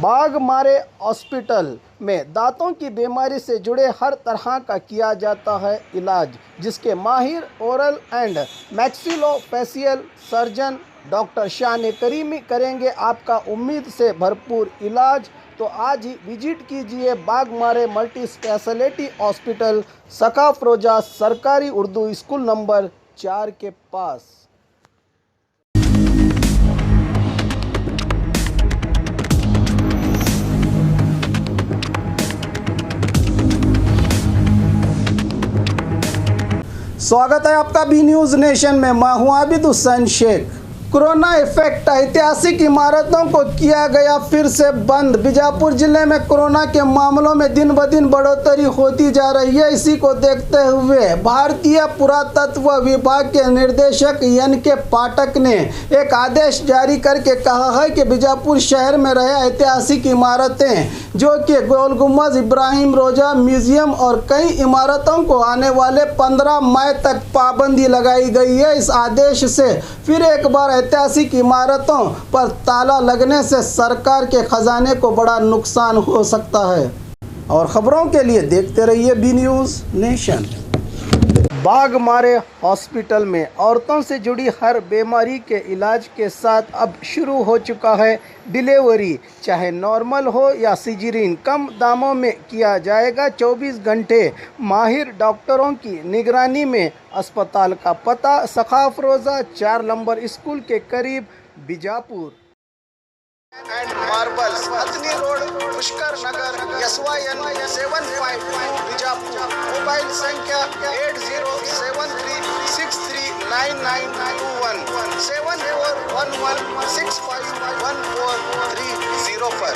Baghmare hospital में दांतों की बीमारी से जुड़े हर तरह का किया जाता है इलाज, जिसके माहिर oral and maxillofacial surgeon doctor शान करीमी करेंगे आपका उम्मीद से भरपूर इलाज। तो आज ही विजिट कीजिए बाघमारे मल्टी स्पेशलिटी हॉस्पिटल, सकाफरोजा सरकारी उर्दू स्कूल नंबर 4 के पास। स्वागत है आपका बी न्यूज़ नेशन में। मैं हूं आबिद हुसैन शेख। कोरोना इफेक्ट, ऐतिहासिक इमारतों को किया गया फिर से बंद। बीजापुर जिले में कोरोना के मामलों में दिन ब दिन बढ़ोतरी होती जा रही है। इसी को देखते हुए भारतीय पुरातत्व विभाग के निदेशक एन.के. पाठक ने एक आदेश जारी करके कहा है कि बीजापुर शहर में रहे ऐतिहासिक इमारतें जो कि गोल गुम्बद, इब्राहिम रोजा म्यूजियम और कई इमारतों को आने वाले 15 मई तक पाबंदी लगाई गई है। इस आदेश से फिर एक बार ऐतिहासिक इमारतों पर ताला लगने से सरकार के खजाने को बड़ा नुकसान हो सकता है। और खबरों के लिए देखते रहिए B news nation. Baghmare hospital में औरतों से जुड़ी हर बीमारी के इलाज के साथ अब शुरू हो चुका है डिलीवरी। चाहे नॉर्मल हो या सिजेरियन, कम दामों में किया जाएगा। 24 घंटे माहिर डॉक्टरों की निगरानी में। अस्पताल का पता सकाफरोजा 4 नंबर स्कूल के करीब, बीजापुर। एंड मार्बल्स, अतनी रोड, पुष्कर नगर, SYN 752 बीजापुर। मोबाइल संख्या 8073639921 7411651430 पर।